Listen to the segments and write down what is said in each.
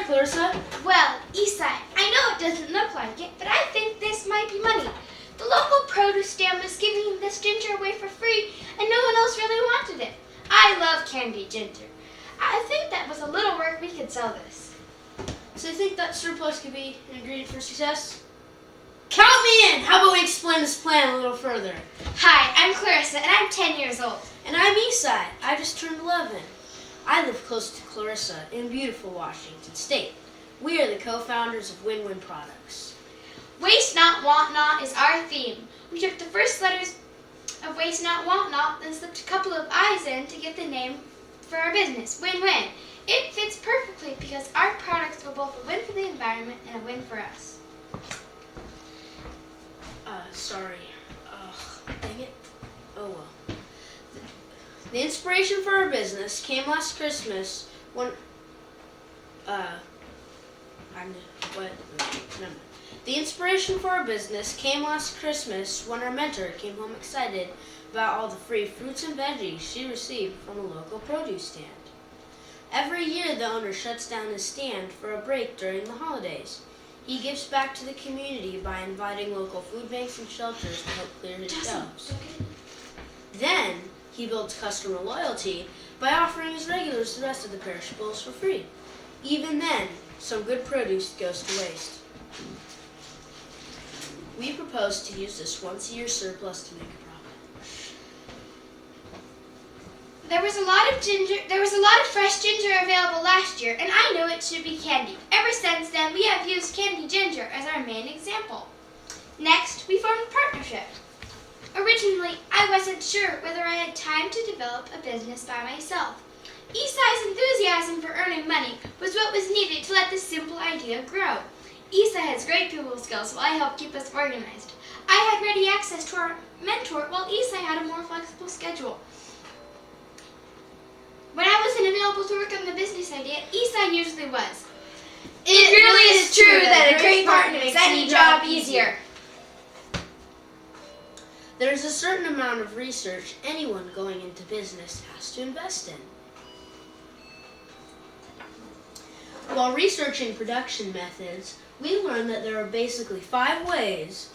there, Clarissa? Well, Eastside, I know it doesn't look like it, but I think this might be money. The local produce stand was giving this ginger away for free, and no one else really wanted it. I love candied ginger. I think that was a little work we could sell this. So you think that surplus could be an ingredient for success? Count me in! How about we explain this plan a little further? Hi, I'm Clarissa, and I'm 10 years old. And I'm Eastside. I just turned 11. I live close to Clarissa in beautiful Washington State. We are the co-founders of WiNWiN Products. Waste not, want not is our theme. We took the first letters of waste not, want not, then slipped a couple of I's in to get the name for our business, WiNWiN. It fits perfectly because our products were both a win for the environment and a win for us. Sorry. Dang it. Oh well. The inspiration for our business came last Christmas when The inspiration for our business came last Christmas when our mentor came home excited about all the free fruits and veggies she received from a local produce stand. Every year the owner shuts down his stand for a break during the holidays. He gives back to the community by inviting local food banks and shelters to help clear his shelves. Then he builds customer loyalty by offering his regulars the rest of the perishables for free. Even then, some good produce goes to waste. We propose to use this once-a-year surplus to make a profit. There was a lot of fresh ginger available last year, and I knew it should be candied. Ever since then, we have used candied ginger as our main example. Next, we formed a partnership. Originally, I wasn't sure whether I had time to develop a business by myself. Eastside's enthusiasm for earning money was what was needed to let this simple idea grow. Eastside has great people skills, while I help keep us organized. I had ready access to our mentor, while Eastside had a more flexible schedule. When I wasn't available to work on the business idea, Eastside usually was. It really is true that a great partner makes any job easier. There's a certain amount of research anyone going into business has to invest in. While researching production methods, we learned that there are basically five ways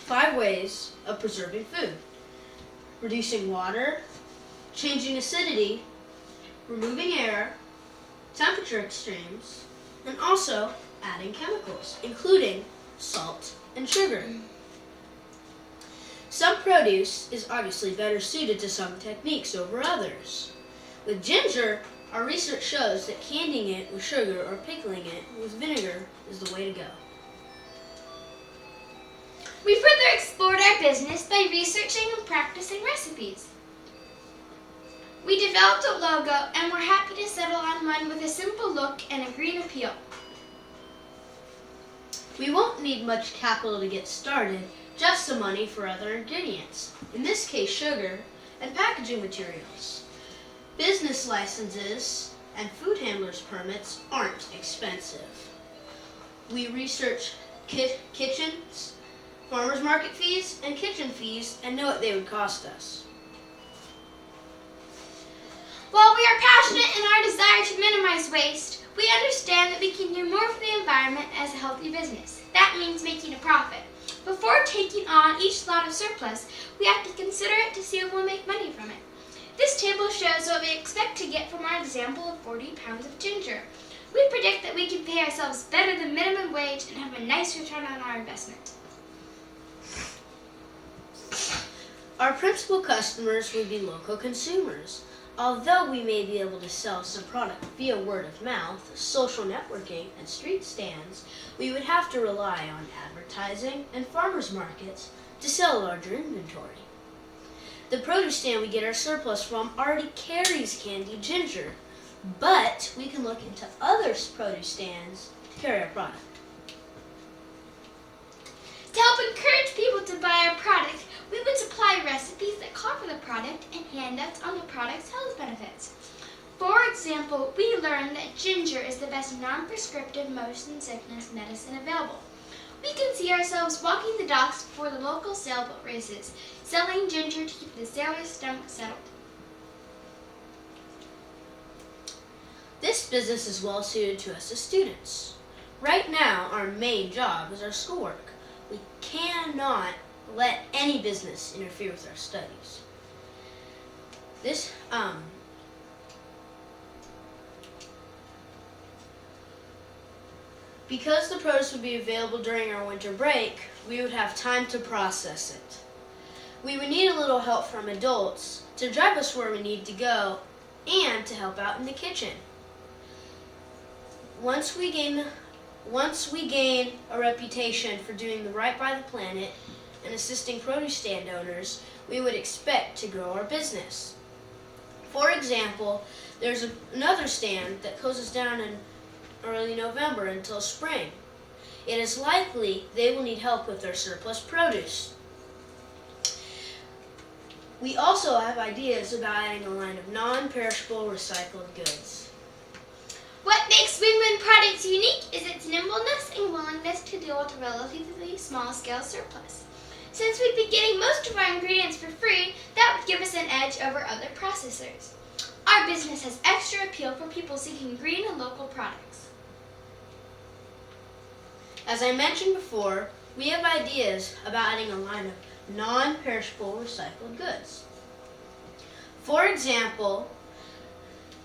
of preserving food: reducing water, changing acidity, removing air, temperature extremes, and also adding chemicals, including salt and sugar. Some produce is obviously better suited to some techniques over others. With ginger, our research shows that candying it with sugar or pickling it with vinegar is the way to go. We further explored our business by researching and practicing recipes. We developed a logo and were happy to settle on one with a simple look and a green appeal. We won't need much capital to get started, just some money for other ingredients, in this case sugar, and packaging materials. Business licenses and food handlers permits aren't expensive. We researched kitchens, farmers market fees, and kitchen fees and know what they would cost us. While we are passionate in our desire to minimize waste, we understand that we can do more for the environment as a healthy business. That means making a profit. Before taking on each lot of surplus, we have to consider it to see if we'll make money from it. This table shows what we expect to get from our example of 40 pounds of ginger. We predict that we can pay ourselves better than minimum wage and have a nice return on our investment. Our principal customers would be local consumers. Although we may be able to sell some product via word of mouth, social networking, and street stands, we would have to rely on advertising and farmers markets to sell a larger inventory. The produce stand we get our surplus from already carries candied ginger, but we can look into other produce stands to carry our product. To help encourage people to buy our product, we would supply recipes that cover the product and handouts on the product's health benefits. For example, we learned that ginger is the best non-prescriptive motion sickness medicine available. We can see ourselves walking the docks before the local sailboat races, selling ginger to keep the sailors' stomachs settled. This business is well suited to us as students. Right now, our main job is our schoolwork. We cannot let any business interfere with our studies. Because the produce would be available during our winter break, we would have time to process it. We would need a little help from adults to drive us where we need to go and to help out in the kitchen. Once we gain a reputation for doing the right by the planet and assisting produce stand owners, we would expect to grow our business. For example, there's another stand that closes down in early November until spring. It is likely they will need help with their surplus produce. We also have ideas about adding a line of non-perishable recycled goods. What makes WiNWiN Products unique is its nimbleness and willingness to deal with a relatively small-scale surplus. Since we'd be getting most of our ingredients for free, that would give us an edge over other processors. Our business has extra appeal for people seeking green and local products. As I mentioned before, we have ideas about adding a line of non-perishable recycled goods. For example,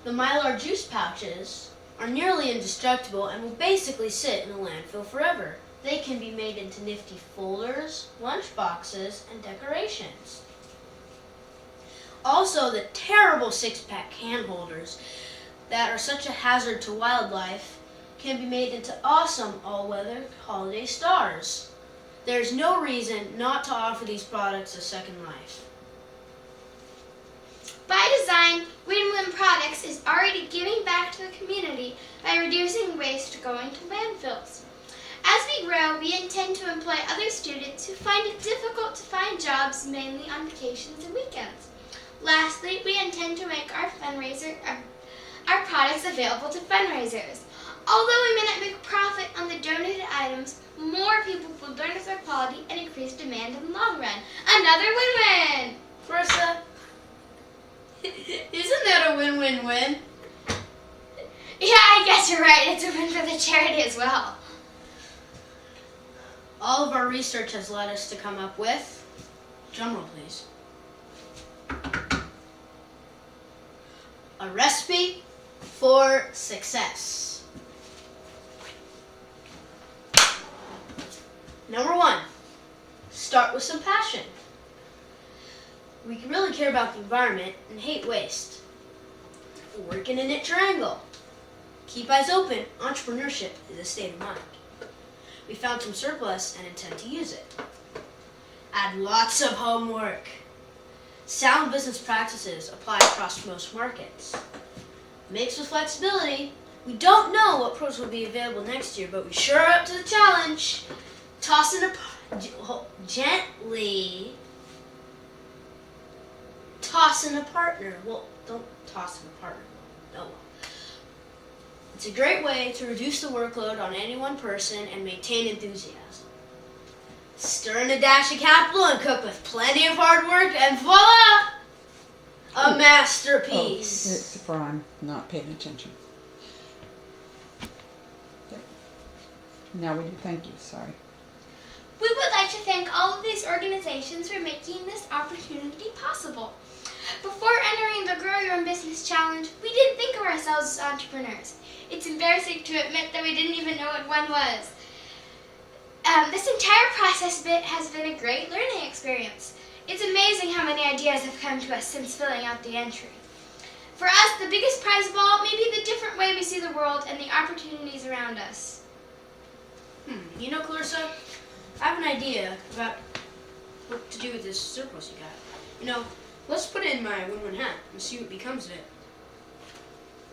the Mylar juice pouches are nearly indestructible and will basically sit in a landfill forever. They can be made into nifty folders, lunch boxes, and decorations. Also, the terrible six-pack can holders that are such a hazard to wildlife can be made into awesome all-weather holiday stars. There's no reason not to offer these products a second life. By design, WiNWiN Products is already giving back to the community by reducing waste going to landfills. As we grow, we intend to employ other students who find it difficult to find jobs mainly on vacations and weekends. Lastly, we intend to make our products available to fundraisers. Although we may not make profit on the donated items, more people will notice their quality and increase demand in the long run. Another win-win! Marissa, isn't that a win-win-win? Yeah, I guess you're right. It's a win for the charity as well. All of our research has led us to come up with, drumroll please, a recipe for success. Number 1, start with some passion. We really care about the environment and hate waste. Work in a knit triangle. Keep eyes open. Entrepreneurship is a state of mind. We found some surplus and intend to use it. Add lots of homework. Sound business practices apply across most markets. Mix with flexibility. We don't know what produce will be available next year, but we sure are up to the challenge. Toss in gently. Toss in a partner. Well, don't toss in a partner. No. It's a great way to reduce the workload on any one person and maintain enthusiasm. Stir in a dash of capital and cook with plenty of hard work, and voila! A masterpiece. Oh, it's for I'm not paying attention. Okay. Now we do thank you. Sorry. We would like to thank all of these organizations for making this opportunity possible. Before entering the Grow Your Own Business Challenge, we didn't think of ourselves as entrepreneurs. It's embarrassing to admit that we didn't even know what one was. This entire process has been a great learning experience. It's amazing how many ideas have come to us since filling out the entry. For us, the biggest prize of all may be the different way we see the world and the opportunities around us. You know, Clarissa, I have an idea about what to do with this surplus you got. You know, let's put it in my win-win hat and see what becomes of it.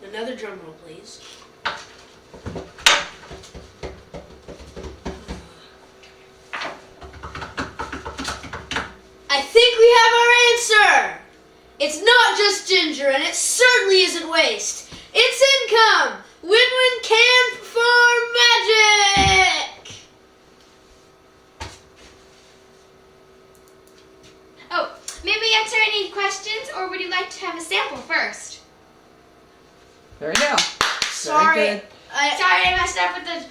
Another drum roll, please. I think we have our answer! It's not just ginger, and it certainly isn't waste. It's income! WiNWiN can perform magic! Oh, may we answer any questions, or would you like to have a sample first? There you go. Sorry. Very good. Sorry, I messed up with the...